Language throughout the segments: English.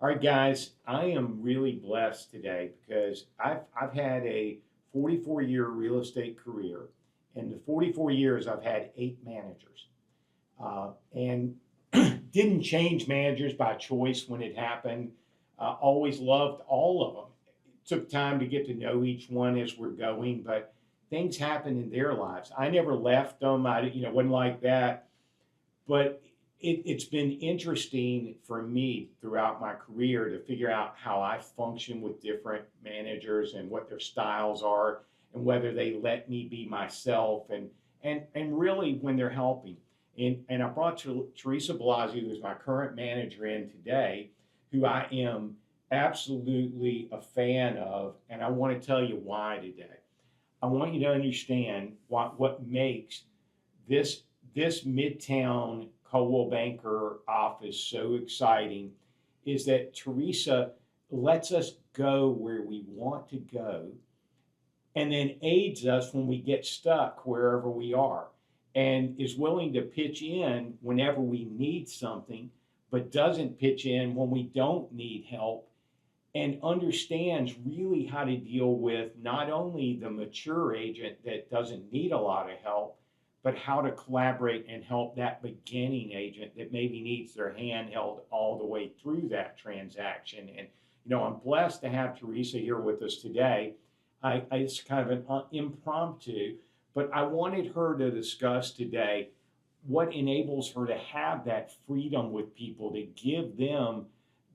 All right, guys, I am really blessed today because I've had a 44-year real estate career. In the 44 years, I've had 8 managers, and didn't change managers by choice when it happened. Always loved all of them. It took time to get to know each one as we're going, but things happened in their lives. I never left them. Wasn't like that. But it's been interesting for me throughout my career to figure out how I function with different managers and what their styles are and whether they let me be myself and really when they're helping. And I brought Teresa Blasi, who is my current manager, in today, who I am absolutely a fan of, and I want to tell you why today. I want you to understand what makes this this Midtown Coldwell Banker office so exciting is that Teresa lets us go where we want to go and then aids us when we get stuck wherever we are and is willing to pitch in whenever we need something, but doesn't pitch in when we don't need help and understands really how to deal with not only the mature agent that doesn't need a lot of help, but how to collaborate and help that beginning agent that maybe needs their hand held all the way through that transaction. And, I'm blessed to have Teresa here with us today. It's kind of an impromptu, but I wanted her to discuss today what enables her to have that freedom with people, to give them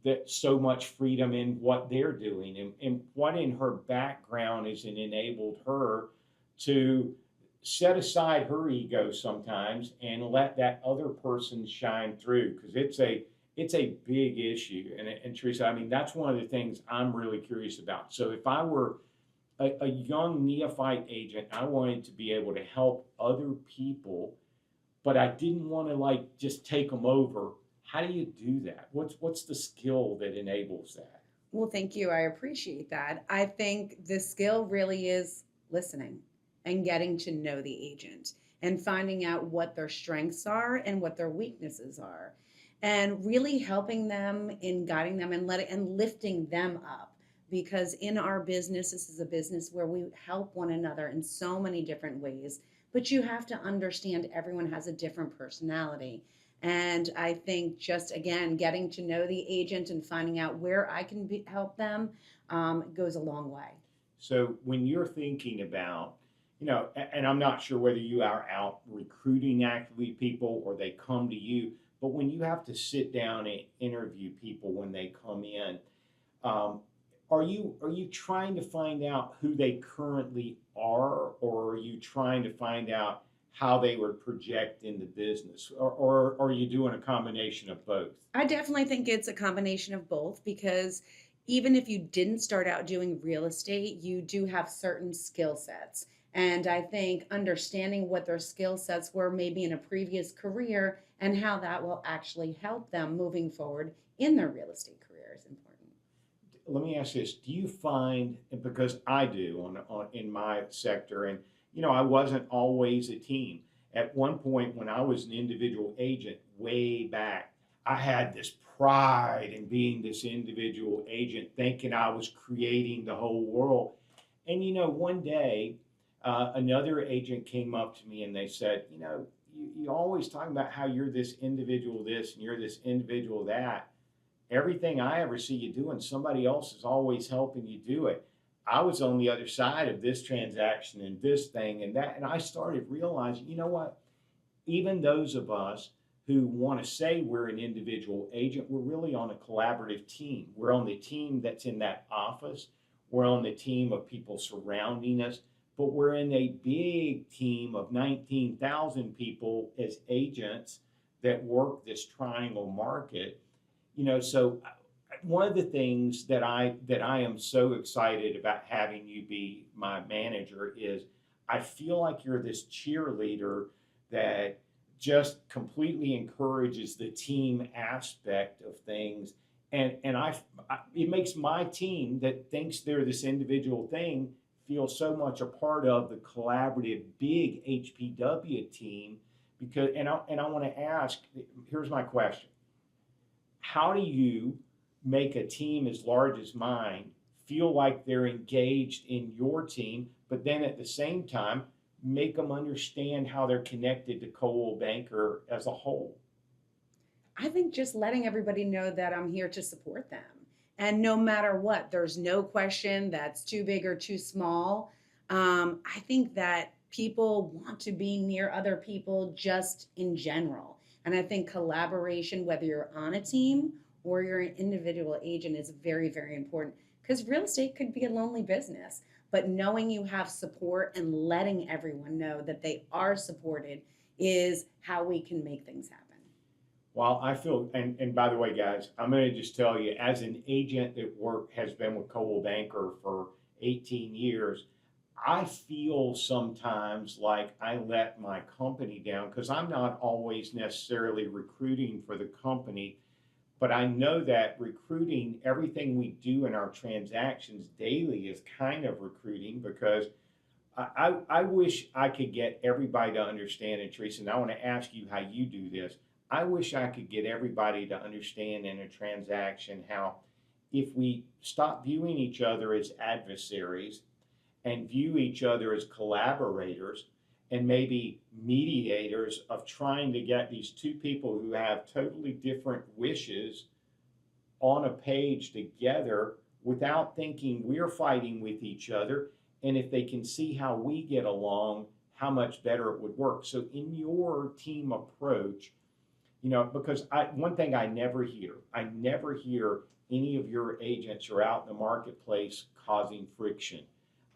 that so much freedom in what they're doing and what in her background has enabled her to set aside her ego sometimes and let that other person shine through because it's a big issue. And Teresa, I mean, that's one of the things I'm really curious about. So if I were a young neophyte agent, I wanted to be able to help other people, but I didn't want to like just take them over. How do you do that? What's the skill that enables that? Well, thank you. I appreciate that. I think the skill really is listening and getting to know the agent and finding out what their strengths are and what their weaknesses are and really helping them in guiding them and letting and lifting them up because in our business this is a business where we help one another in so many different ways, but you have to understand everyone has a different personality. And I think just again getting to know the agent and finding out where I can help them goes a long way. So when you're thinking about, and I'm not sure whether you are out recruiting actively people or they come to you, but when you have to sit down and interview people when they come in, um, are you trying to find out who they currently are, or are you trying to find out how they would project in the business, or are you doing a combination of both? I definitely think it's a combination of both because even if you didn't start out doing real estate, you do have certain skill sets. And I think understanding what their skill sets were maybe in a previous career and how that will actually help them moving forward in their real estate career is important. Let me ask this: do you find, and because I do on in my sector, and I wasn't always a team. At one point, when I was an individual agent way back, I had this pride in being this individual agent, thinking I was creating the whole world. And one day, another agent came up to me and they said, you always talking about how you're this individual this and you're this individual that. Everything I ever see you doing, somebody else is always helping you do it. I was on the other side of this transaction and this thing and that, and I started realizing, you know what? Even those of us who want to say we're an individual agent, we're really on a collaborative team. We're on the team that's in that office. We're on the team of people surrounding us, but we're in a big team of 19,000 people as agents that work this triangle market. So one of the things that I am so excited about having you be my manager is I feel like you're this cheerleader that just completely encourages the team aspect of things, and it makes my team that thinks they're this individual thing feel so much a part of the collaborative big HPW team. Because and I want to ask, here's my question: how do you make a team as large as mine feel like they're engaged in your team, but then at the same time, make them understand how they're connected to Coldwell Banker as a whole? I think just letting everybody know that I'm here to support them. And no matter what, there's no question that's too big or too small. I think that people want to be near other people just in general. And I think collaboration, whether you're on a team or you're an individual agent, is very, very important because real estate could be a lonely business. But knowing you have support and letting everyone know that they are supported is how we can make things happen. Well, I feel, and by the way, guys, I'm going to just tell you, as an agent that has been with Coldwell Banker for 18 years, I feel sometimes like I let my company down because I'm not always necessarily recruiting for the company, but I know that recruiting, everything we do in our transactions daily is kind of recruiting because I wish I could get everybody to understand, and Teresa, and I want to ask you how you do this. I wish I could get everybody to understand in a transaction how if we stop viewing each other as adversaries and view each other as collaborators and maybe mediators of trying to get these two people who have totally different wishes on a page together without thinking we're fighting with each other. And if they can see how we get along, how much better it would work. So in your team approach, because one thing I never hear any of your agents are out in the marketplace causing friction.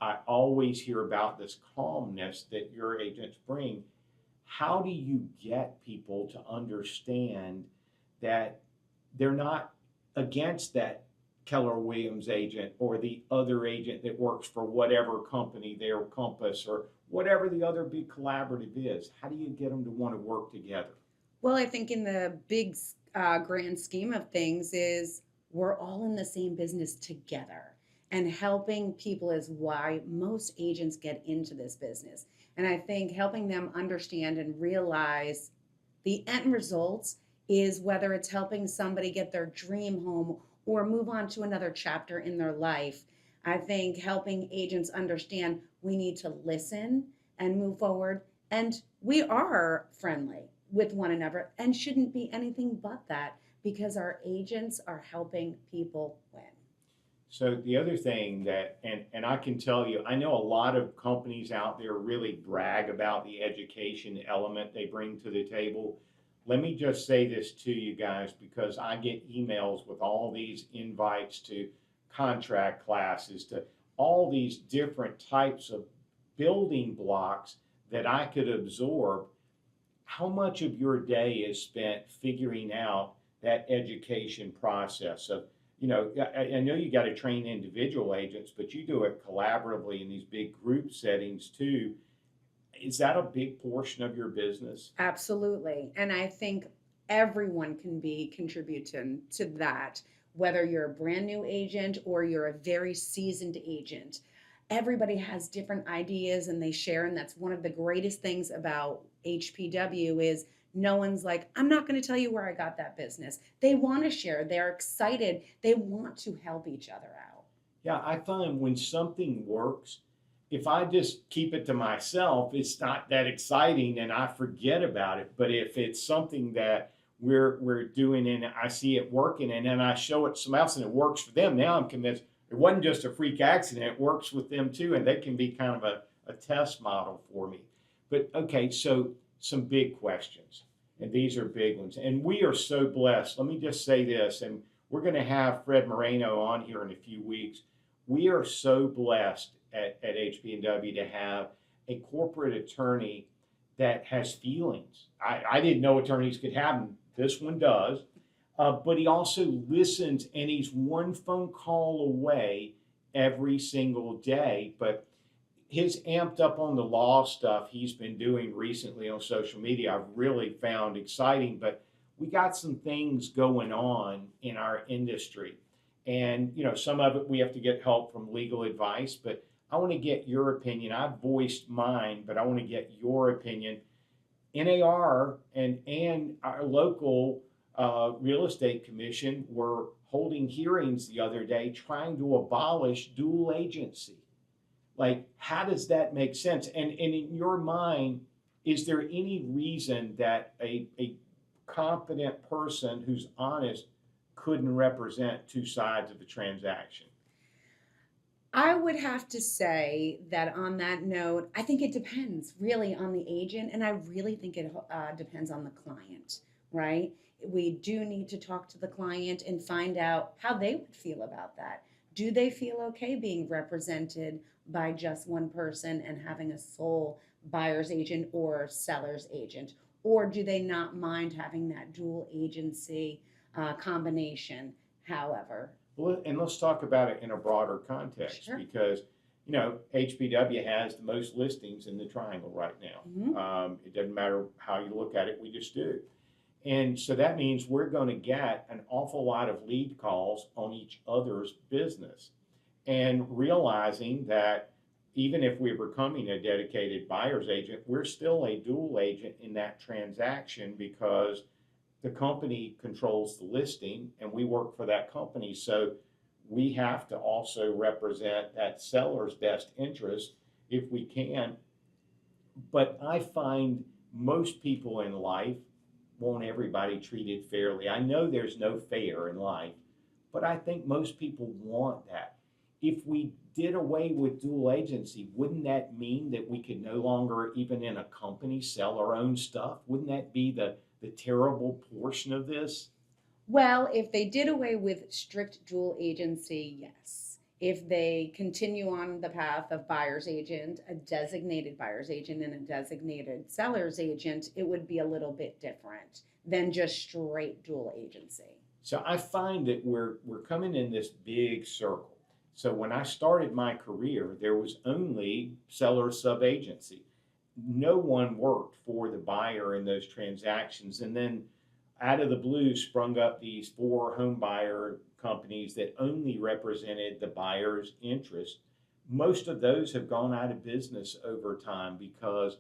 I always hear about this calmness that your agents bring. How do you get people to understand that they're not against that Keller Williams agent or the other agent that works for whatever company, their Compass or whatever the other big collaborative is? How do you get them to want to work together? Well, I think in the big grand scheme of things is we're all in the same business together. And helping people is why most agents get into this business. And I think helping them understand and realize the end results is whether it's helping somebody get their dream home or move on to another chapter in their life. I think helping agents understand we need to listen and move forward. And we are friendly with one another and shouldn't be anything but that because our agents are helping people win. So the other thing that, and I can tell you, I know a lot of companies out there really brag about the education element they bring to the table. Let me just say this to you guys because I get emails with all these invites to contract classes, to all these different types of building blocks that I could absorb. How much of your day is spent figuring out that education process of, I know you got to train individual agents, but you do it collaboratively in these big group settings too. Is that a big portion of your business? Absolutely. And I think everyone can be contributing to that, whether you're a brand new agent or you're a very seasoned agent. Everybody has different ideas and they share, and that's one of the greatest things about HPW is no one's like, I'm not going to tell you where I got that business. They want to share. They're excited. They want to help each other out. Yeah, I find when something works, if I just keep it to myself, it's not that exciting and I forget about it. But if it's something that we're doing and I see it working and then I show it to someone else and it works for them, now I'm convinced it wasn't just a freak accident, it works with them too, and they can be kind of a test model for me. But okay, so some big questions, and these are big ones. And we are so blessed. Let me just say this, and we're going to have Fred Moreno on here in a few weeks. We are so blessed at HB&W to have a corporate attorney that has feelings. I didn't know attorneys could have them. This one does. But he also listens, and he's one phone call away every single day. But his amped up on the law stuff he's been doing recently on social media, I've really found exciting. But we got some things going on in our industry. And, some of it we have to get help from legal advice. But I want to get your opinion. I've voiced mine, but I want to get your opinion. NAR and our local real estate commission were holding hearings the other day trying to abolish dual agency. Like, how does that make sense? And in your mind, is there any reason that a competent person who's honest couldn't represent two sides of the transaction? I would have to say that on that note, I think it depends really on the agent, and I really think it depends on the client, right? We do need to talk to the client and find out how they would feel about that. Do they feel okay being represented by just one person and having a sole buyer's agent or seller's agent? Or do they not mind having that dual agency combination, however? Well, and let's talk about it in a broader context Sure. because, HPW has the most listings in the triangle right now. It doesn't matter how you look at it, we just do. And so that means we're going to get an awful lot of lead calls on each other's business. And realizing that even if we're becoming a dedicated buyer's agent, we're still a dual agent in that transaction because the company controls the listing and we work for that company. So we have to also represent that seller's best interest if we can. But I find most people in life want everybody treated fairly. I know there's no fair in life, but I think most people want that. If we did away with dual agency, wouldn't that mean that we could no longer, even in a company, sell our own stuff? Wouldn't that be the terrible portion of this? Well, if they did away with strict dual agency, yes. If they continue on the path of buyer's agent, a designated buyer's agent, and a designated seller's agent, it would be a little bit different than just straight dual agency. So I find that we're coming in this big circle. So when I started my career, there was only seller sub-agency. No one worked for the buyer in those transactions. And then out of the blue sprung up these 4 home buyer companies that only represented the buyer's interest. Most of those have gone out of business over time because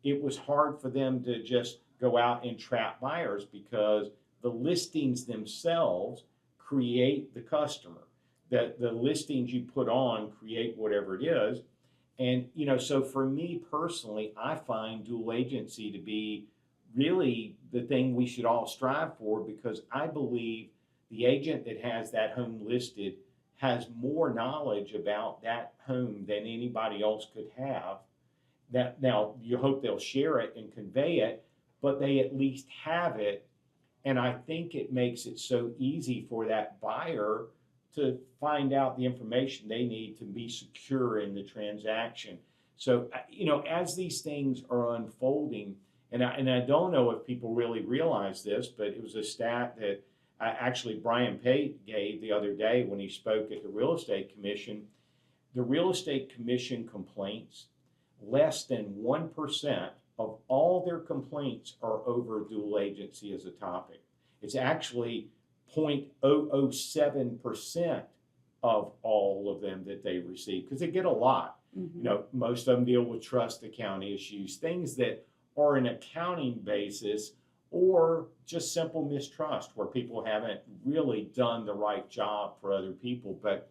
it was hard for them to just go out and trap buyers because the listings themselves create the customer. The listings you put on create whatever it is. And, so for me personally, I find dual agency to be really the thing we should all strive for because I believe the agent that has that home listed has more knowledge about that home than anybody else could have. That now you hope they'll share it and convey it, but they at least have it. And I think it makes it so easy for that buyer to find out the information they need to be secure in the transaction. So, as these things are unfolding, and I don't know if people really realize this, but it was a stat that actually Brian Pate gave the other day when he spoke at the Real Estate Commission. The Real Estate Commission complaints, less than 1% of all their complaints are over dual agency as a topic. It's actually 0.007% of all of them that they receive because they get a lot. Most of them deal with trust account issues, things that are an accounting basis or just simple mistrust where people haven't really done the right job for other people. But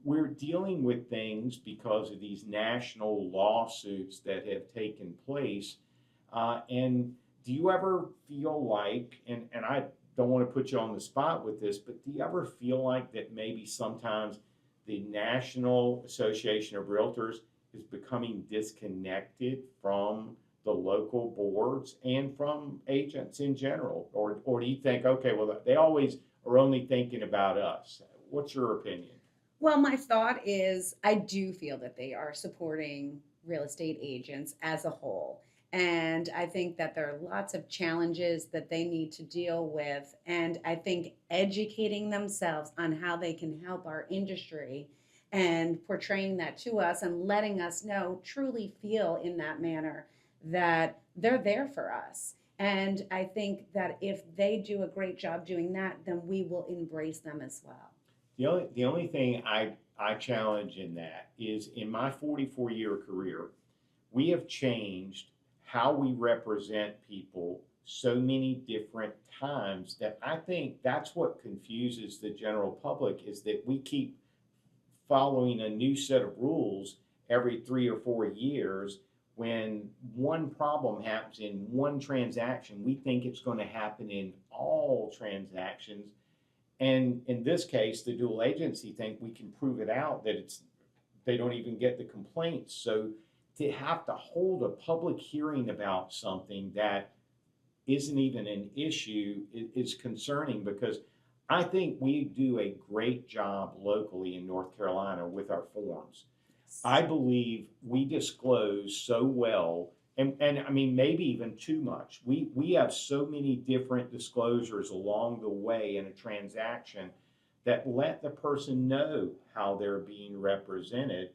we're dealing with things because of these national lawsuits that have taken place. And do you ever feel like, and I don't want to put you on the spot with this, but do you ever feel like that maybe sometimes the National Association of Realtors is becoming disconnected from the local boards and from agents in general? Or do you think, okay, well, they always are only thinking about us? What's your opinion? Well, my thought is I do feel that they are supporting real estate agents as a whole. And I think that there are lots of challenges that they need to deal with. And I think educating themselves on how they can help our industry and portraying that to us and letting us know, truly feel in that manner that they're there for us. And I think that if they do a great job doing that, then we will embrace them as well. The only thing I challenge in that is in my 44-year career, we have changed how we represent people so many different times that I think that's what confuses the general public, is that we keep following a new set of rules every 3 or 4 years. When one problem happens in one transaction, we think it's going to happen in all transactions. And in this case, the dual agency think we can prove it out that they don't even get the complaints. So to have to hold a public hearing about something that isn't even an issue is concerning, because I think we do a great job locally in North Carolina with our forms. I believe we disclose so well, and I mean, maybe even too much. We have so many different disclosures along the way in a transaction that let the person know how they're being represented,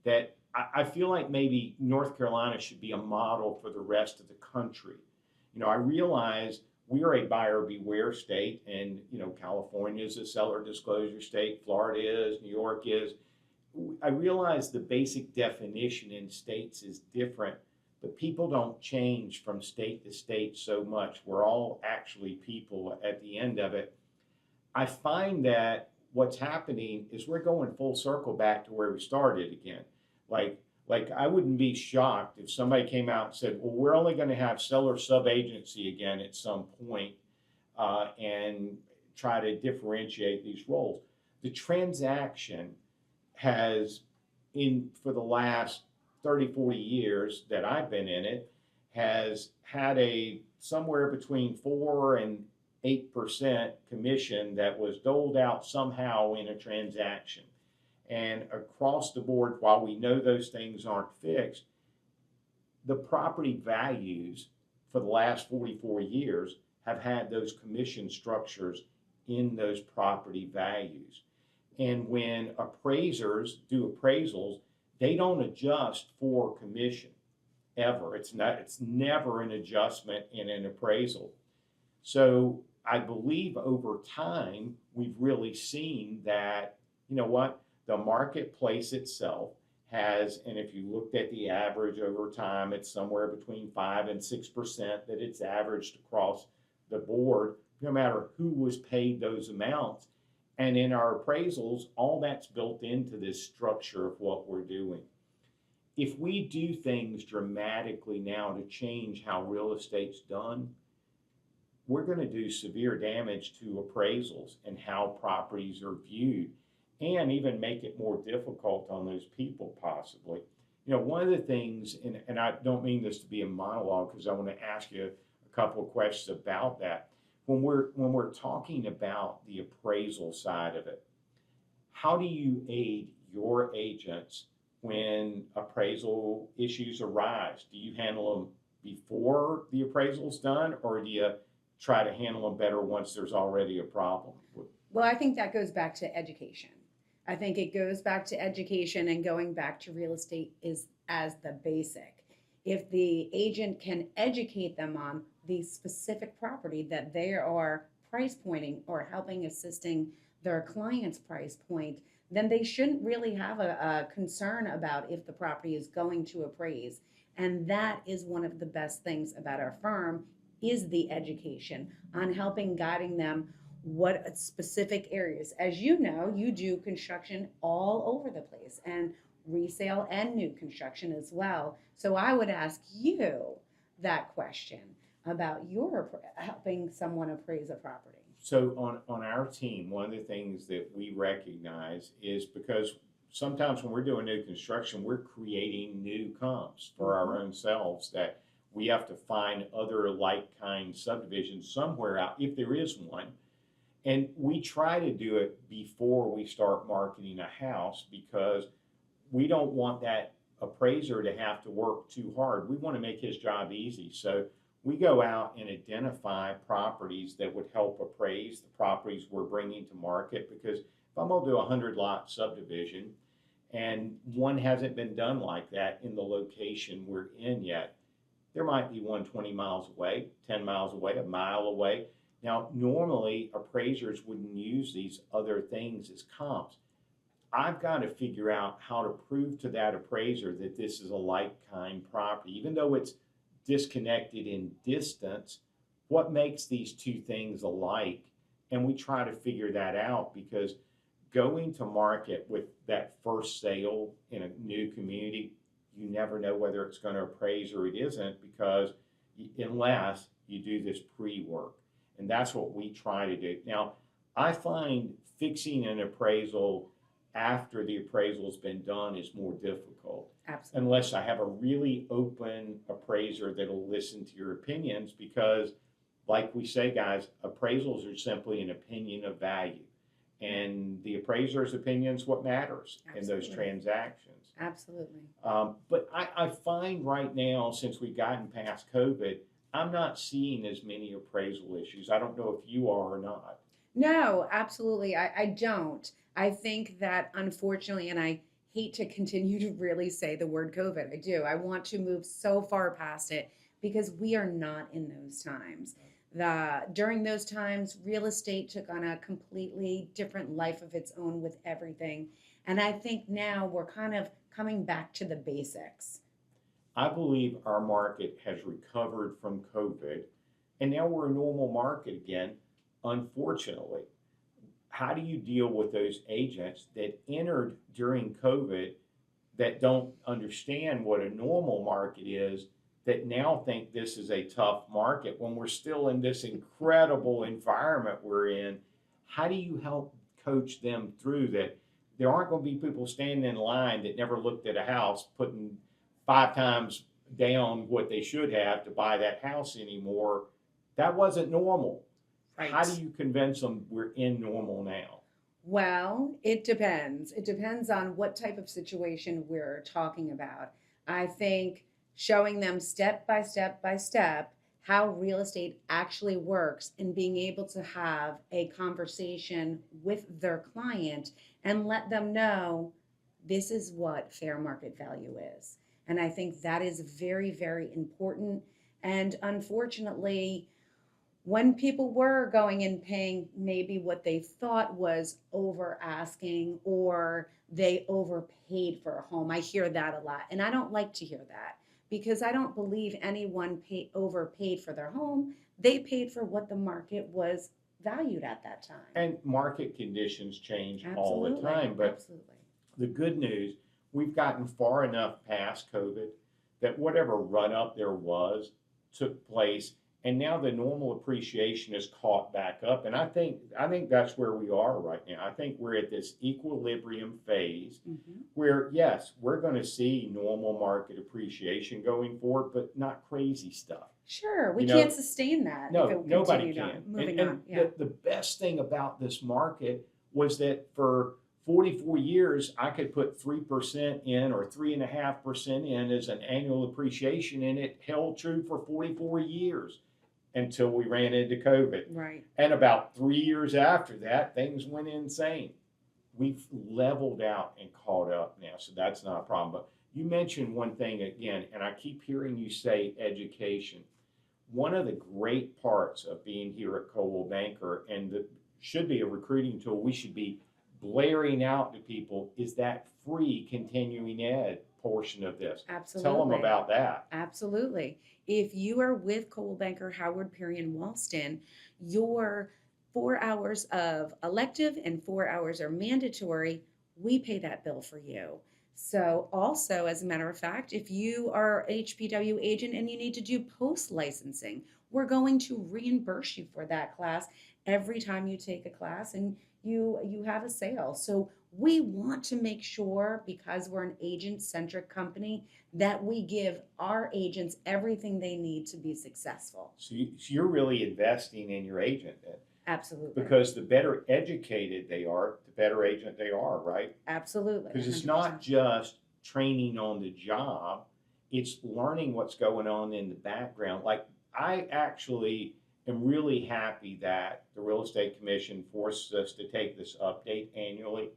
that I feel like maybe North Carolina should be a model for the rest of the country. I realize we are a buyer beware state, and California is a seller disclosure state, Florida is, New York is. I realize the basic definition in states is different, but people don't change from state to state so much. We're all actually people at the end of it. I find that what's happening is we're going full circle back to where we started again. Like I wouldn't be shocked if somebody came out and said, well, we're only going to have seller sub-agency again at some point, and try to differentiate these roles. The transaction has, for the last 30, 40 years that I've been in it, has had a somewhere between 4 and 8% commission that was doled out somehow in a transaction. And across the board, while we know those things aren't fixed, the property values for the last 44 years have had those commission structures in those property values. And when appraisers do appraisals, they don't adjust for commission ever. It's never an adjustment in an appraisal. So I believe over time, we've really seen that, the marketplace itself has, and if you looked at the average over time, it's somewhere between 5 and 6% that it's averaged across the board, no matter who was paid those amounts. And in our appraisals, all that's built into this structure of what we're doing. If we do things dramatically now to change how real estate's done, we're going to do severe damage to appraisals and how properties are viewed, and even make it more difficult on those people possibly. One of the things, and I don't mean this to be a monologue because I want to ask you a couple of questions about that. When we're talking about the appraisal side of it, how do you aid your agents when appraisal issues arise? Do you handle them before the appraisal's done, or do you try to handle them better once there's already a problem? Well, I think that goes back to education. I think it goes back to education, and going back to real estate is as the basic. If the agent can educate them on the specific property that they are price pointing or helping assisting their client's price point, then they shouldn't really have a concern about if the property is going to appraise. And that is one of the best things about our firm, is the education on helping, guiding them what specific areas. As you know, you do construction all over the place, and resale and new construction as well. So I would ask you that question about your helping someone appraise a property. So on our team, one of the things that we recognize is, because sometimes when we're doing new construction, we're creating new comps for our own selves, that we have to find other like kind subdivisions somewhere out, if there is one. And we try to do it before we start marketing a house, because we don't want that appraiser to have to work too hard. We want to make his job easy. So we go out and identify properties that would help appraise the properties we're bringing to market. Because if I'm going to do a 100-lot subdivision and one hasn't been done like that in the location we're in yet, there might be one 20 miles away, 10 miles away, a mile away. Now, normally appraisers wouldn't use these other things as comps. I've got to figure out how to prove to that appraiser that this is a like-kind property. Even though it's disconnected in distance, what makes these two things alike? And we try to figure that out, because going to market with that first sale in a new community, you never know whether it's going to appraise or it isn't, because unless you do this pre-work. And that's what we try to do. Now, I find fixing an appraisal after the appraisal's been done is more difficult. Absolutely. Unless I have a really open appraiser that'll listen to your opinions, because like we say, guys, appraisals are simply an opinion of value. And the appraiser's opinion is what matters in those Absolutely. transactions. Absolutely. But I find right now, since we've gotten past COVID, I'm not seeing as many appraisal issues. I don't know if you are or not. No, absolutely. I don't. I think that unfortunately, and I hate to continue to really say the word COVID, I do. I want to move so far past it because we are not in those times. During those times, real estate took on a completely different life of its own with everything. And I think now we're kind of coming back to the basics. I believe our market has recovered from COVID, and now we're a normal market again, unfortunately. How do you deal with those agents that entered during COVID that don't understand what a normal market is, that now think this is a tough market when we're still in this incredible environment we're in? How do you help coach them through that? There aren't going to be people standing in line that never looked at a house putting 5 times down what they should have to buy that house anymore. That wasn't normal. Right. How do you convince them we're in normal now? Well, it depends. It depends on what type of situation we're talking about. I think showing them step by step by step how real estate actually works and being able to have a conversation with their client and let them know this is what fair market value is. And I think that is very, very important. And unfortunately, when people were going and paying maybe what they thought was over asking, or they overpaid for a home, I hear that a lot. And I don't like to hear that, because I don't believe anyone overpaid for their home. They paid for what the market was valued at that time. And market conditions change all the Absolutely. time. But Absolutely. the good news, we've gotten far enough past COVID that whatever run up there was took place, and now the normal appreciation is caught back up. And I think that's where we are right now. I think we're at this equilibrium phase where, yes, we're going to see normal market appreciation going forward, but not crazy stuff. Sure, we You know, can't sustain that No, if it nobody continued can. on. Moving and on. Yeah. the best thing about this market was that for 44 years, I could put 3% in or 3.5% in as an annual appreciation, and it held true for 44 years until we ran into COVID. Right. And about 3 years after that, things went insane. We've leveled out and caught up now, so that's not a problem. But you mentioned one thing again, and I keep hearing you say education. One of the great parts of being here at Coldwell Banker, and that should be a recruiting tool we should be blaring out to people, is that free continuing ed portion of this. Absolutely. Tell them about that. Absolutely. If you are with Coldwell Banker, Howard, Perry, and Walston, your 4 hours of elective and 4 hours are mandatory. We pay that bill for you. So also, as a matter of fact, if you are an HPW agent and you need to do post licensing, we're going to reimburse you for that class every time you take a class and you have a sale. So we want to make sure, because we're an agent-centric company, that we give our agents everything they need to be successful. So you're really investing in your agent then. Absolutely. Because the better educated they are, the better agent they are, right? Absolutely. Because it's 100%. not just training on the job, it's learning what's going on in the background. Like, I actually am really happy that the Real Estate Commission forces us to take this update annually.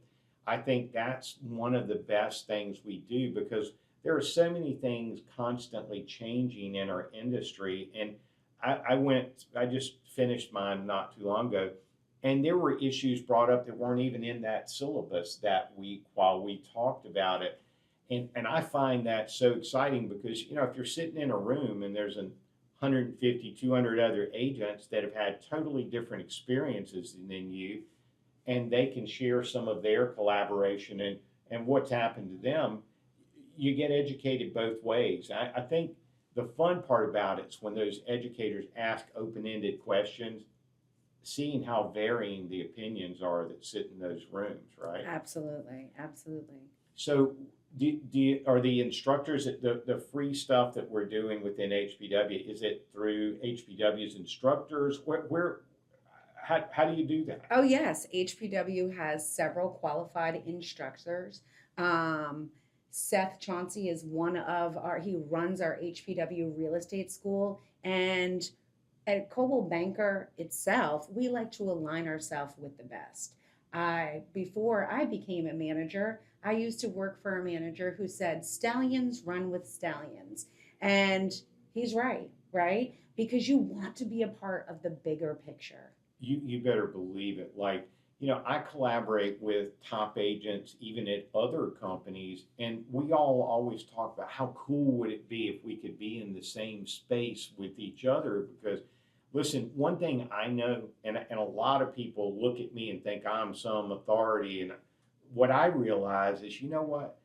I think that's one of the best things we do, because there are so many things constantly changing in our industry. And I just finished mine not too long ago, and there were issues brought up that weren't even in that syllabus that week while we talked about it. And I find that so exciting, because, if you're sitting in a room and there's 150, 200 other agents that have had totally different experiences than you, and they can share some of their collaboration and what's happened to them. You get educated both ways. I think the fun part about it is when those educators ask open-ended questions, seeing how varying the opinions are that sit in those rooms, right? Absolutely, absolutely. So, are the instructors at the free stuff that we're doing within HPW? Is it through HPW's instructors? How do you do that? Oh, yes. HPW has several qualified instructors. Um, Seth Chauncey is one of he runs our HPW real estate school. And at Coldwell Banker itself, we like to align ourselves with the best. Before I became a manager, I used to work for a manager who said, stallions run with stallions. And he's right, right? Because you want to be a part of the bigger picture. You better believe it. Like, I collaborate with top agents even at other companies, and we all always talk about how cool would it be if we could be in the same space with each other. Because listen, one thing I know, and a lot of people look at me and think I'm some authority, and what I realize is, you know what?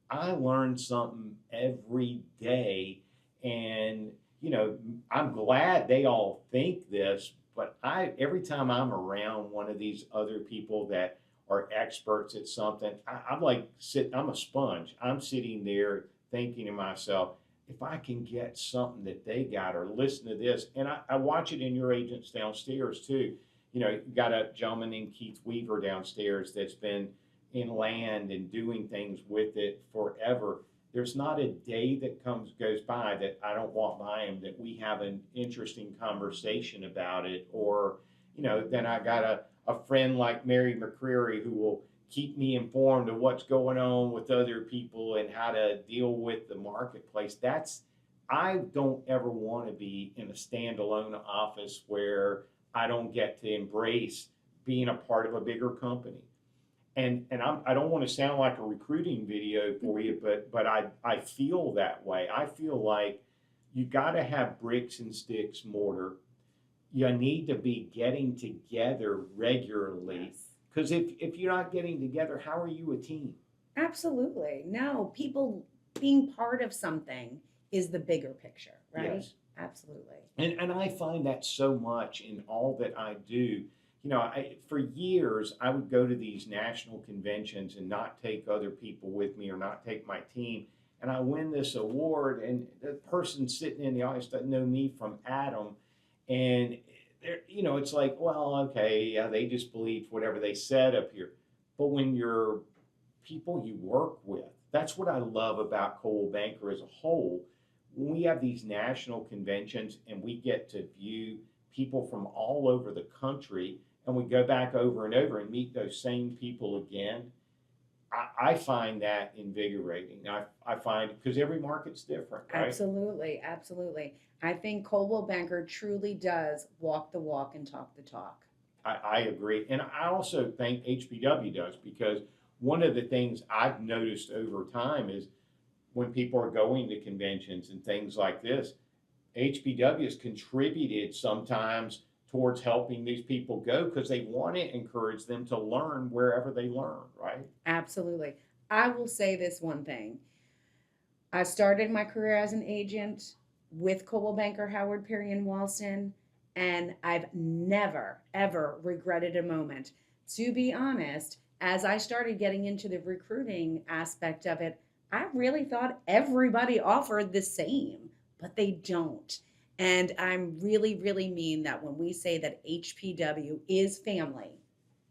I learn something every day, and I'm glad they all think this, but every time I'm around one of these other people that are experts at something, I'm like I'm a sponge. I'm sitting there thinking to myself, if I can get something that they got or listen to this, and I watch it in your agents downstairs too. You got a gentleman named Keith Weaver downstairs that's been in land and doing things with it forever. There's not a day that goes by that I don't walk by him that we have an interesting conversation about it. Or, then I got a friend like Mary McCreary who will keep me informed of what's going on with other people and how to deal with the marketplace. I don't ever want to be in a standalone office where I don't get to embrace being a part of a bigger company. And I don't want to sound like a recruiting video for you, but I feel that way. I feel like you got to have bricks and sticks mortar. You need to be getting together regularly, Yes. because if you're not getting together, how are you a team? Absolutely. No, people being part of something is the bigger picture, right? Yes. Absolutely. And I find that so much in all that I do. For years, I would go to these national conventions and not take other people with me or not take my team. And I win this award, and the person sitting in the audience doesn't know me from Adam. And, it's like, well, okay, yeah, they just believed whatever they said up here. But when you're people you work with, that's what I love about Coldwell Banker as a whole. When we have these national conventions and we get to view people from all over the country, and we go back over and over and meet those same people again, I find that invigorating. I find, because every market's different, right? Absolutely. Absolutely. I think Coldwell Banker truly does walk the walk and talk the talk. I agree. And I also think HPW does, because one of the things I've noticed over time is when people are going to conventions and things like this, HPW has contributed sometimes towards helping these people go, because they want to encourage them to learn wherever they learn, right? Absolutely. I will say this one thing. I started my career as an agent with Coldwell Banker, Howard Perry, and Walston, and I've never, ever regretted a moment. To be honest, as I started getting into the recruiting aspect of it, I really thought everybody offered the same, but they don't. And I'm really, really mean that when we say that HPW is family,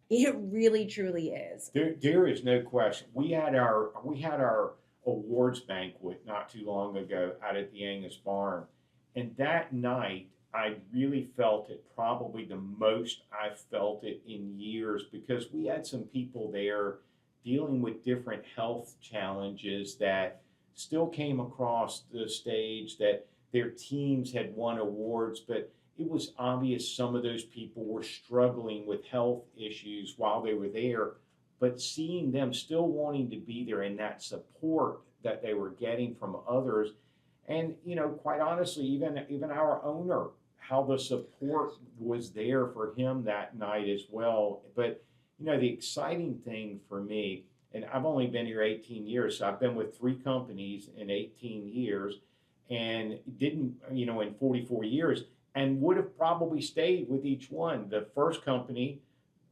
it really, truly is. There is no question. We had our awards banquet not too long ago out at the Angus Barn, and that night I really felt it, probably the most I've felt it in years, because we had some people there dealing with different health challenges that still came across the stage, that their teams had won awards, but it was obvious some of those people were struggling with health issues while they were there. But seeing them still wanting to be there and that support that they were getting from others, And, quite honestly, even our owner, how the support was there for him that night as well. But, the exciting thing for me, and I've only been here 18 years, so I've been with three companies in 18 years and didn't, in 44 years, and would have probably stayed with each one. The first company,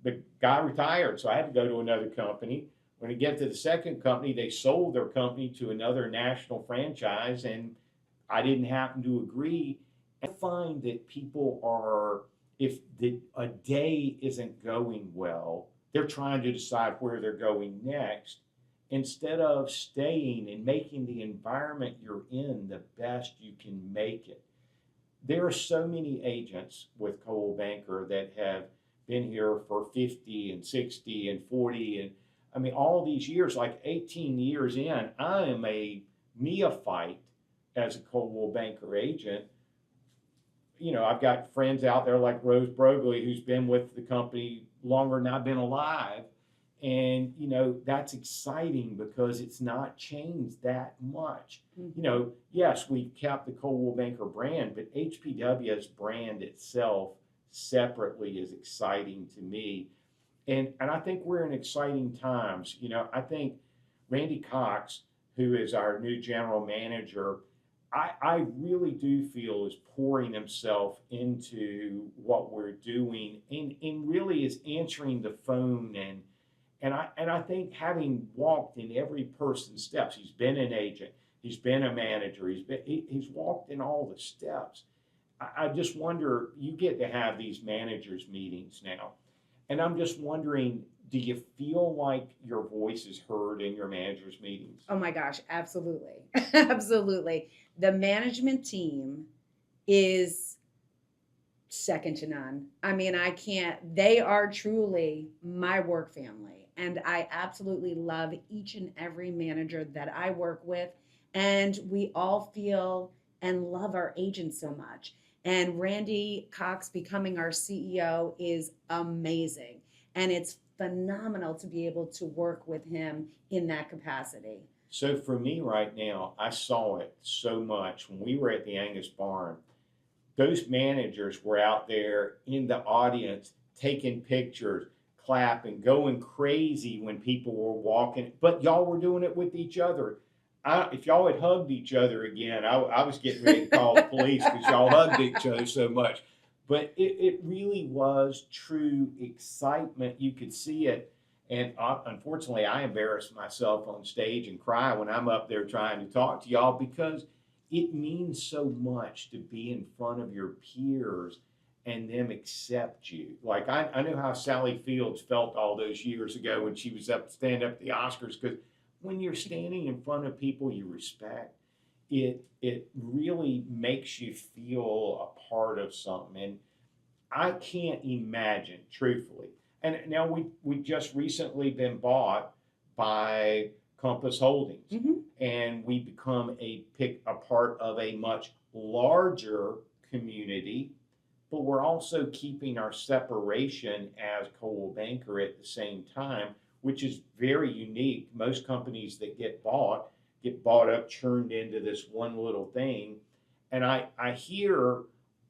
the guy retired, so I had to go to another company. When I get to the second company, they sold their company to another national franchise, and I didn't happen to agree. I find that people are, if a day isn't going well, they're trying to decide where they're going next instead of staying and making the environment you're in the best you can make it. There are so many agents with Coldwell Banker that have been here for 50 and 60 and 40 and I mean all these years, like 18 years in, I am a neophyte as a Coldwell Banker agent. I've got friends out there like Rose Brogley, who's been with the company longer than I've been alive. And, that's exciting because it's not changed that much. Yes, we've kept the Coldwell Banker brand, but HPW's brand itself separately is exciting to me. And I think we're in exciting times. I think Randy Cox, who is our new general manager, I really do feel is pouring himself into what we're doing and really is answering the phone and I think having walked in every person's steps, he's been an agent, he's been a manager, he's walked in all the steps. I just wonder, you get to have these managers meetings now, and I'm just wondering, do you feel like your voice is heard in your managers meetings? Oh my gosh, absolutely. Absolutely. The management team is second to none. I mean, they are truly my work family. And I absolutely love each and every manager that I work with. And we all feel and love our agents so much. And Randy Cox becoming our CEO is amazing. And it's phenomenal to be able to work with him in that capacity. So for me right now, I saw it so much when we were at the Angus Barn. Those managers were out there in the audience taking pictures, clapping, going crazy when people were walking. But y'all were doing it with each other. If y'all had hugged each other again, I was getting ready to call the police because y'all hugged each other so much. But it really was true excitement. You could see it. And unfortunately, I embarrass myself on stage and cry when I'm up there trying to talk to y'all because it means so much to be in front of your peers and them accept you. Like I know how Sally Fields felt all those years ago when she was stand up at the Oscars, because when you're standing in front of people you respect, it really makes you feel a part of something. And I can't imagine, truthfully. And now we just recently been bought by Compass Holdings, and we become a part of a much larger community, but we're also keeping our separation as Coldwell Banker at the same time, which is very unique. Most companies that get bought up, churned into this one little thing. And I hear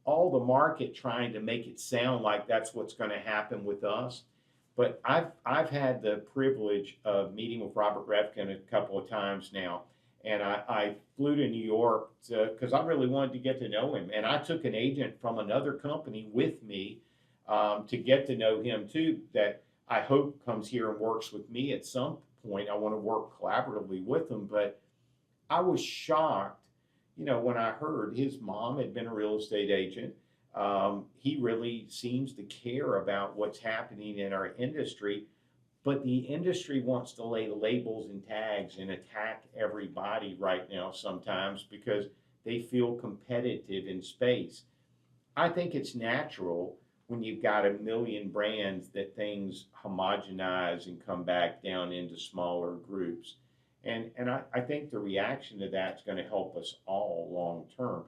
all the market trying to make it sound like that's what's going to happen with us. But I've had the privilege of meeting with Robert Refkin a couple of times now. And I flew to New York because I really wanted to get to know him. And I took an agent from another company with me to get to know him too, that I hope comes here and works with me at some point. I want to work collaboratively with him. But I was shocked, when I heard his mom had been a real estate agent. He really seems to care about what's happening in our industry, but the industry wants to lay labels and tags and attack everybody right now sometimes because they feel competitive in space. I think it's natural when you've got a million brands that things homogenize and come back down into smaller groups. And I think the reaction to that's going to help us all long term.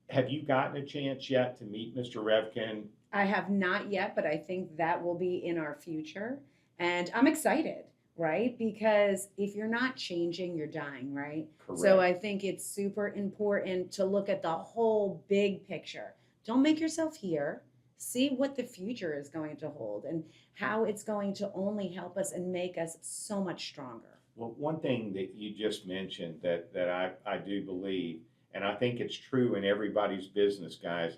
Have you gotten a chance yet to meet Mr. Revkin? I have not yet, but I think that will be in our future. And I'm excited. right? Because if you're not changing, you're dying, right? Correct. So I think it's super important to look at the whole big picture. Don't make yourself here. See what the future is going to hold and how it's going to only help us and make us so much stronger. Well, one thing that you just mentioned that I do believe, and I think it's true in everybody's business, guys,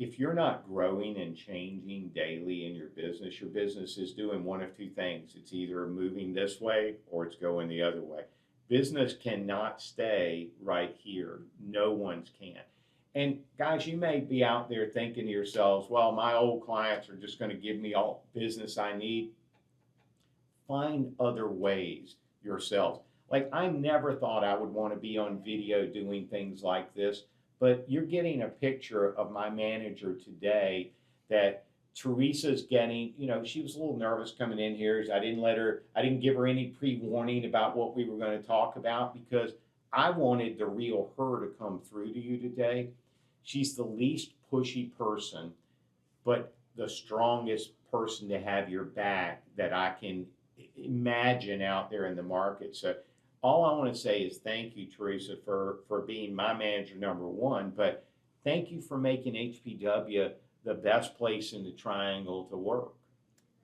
if you're not growing and changing daily in your business is doing one of two things. It's either moving this way or it's going the other way. Business cannot stay right here. No one's can. And guys, you may be out there thinking to yourselves, well, my old clients are just going to give me all business I need. Find other ways yourselves. Like, I never thought I would want to be on video doing things like this, but you're getting a picture of my manager today that Teresa's getting. She was a little nervous coming in here. I didn't give her any pre-warning about what we were going to talk about because I wanted the real her to come through to you today. She's the least pushy person, but the strongest person to have your back that I can imagine out there in the market. So all I want to say is thank you, Teresa, for being my manager number one, but thank you for making HPW the best place in the Triangle to work.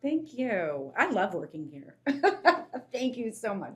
Thank you. I love working here. Thank you so much.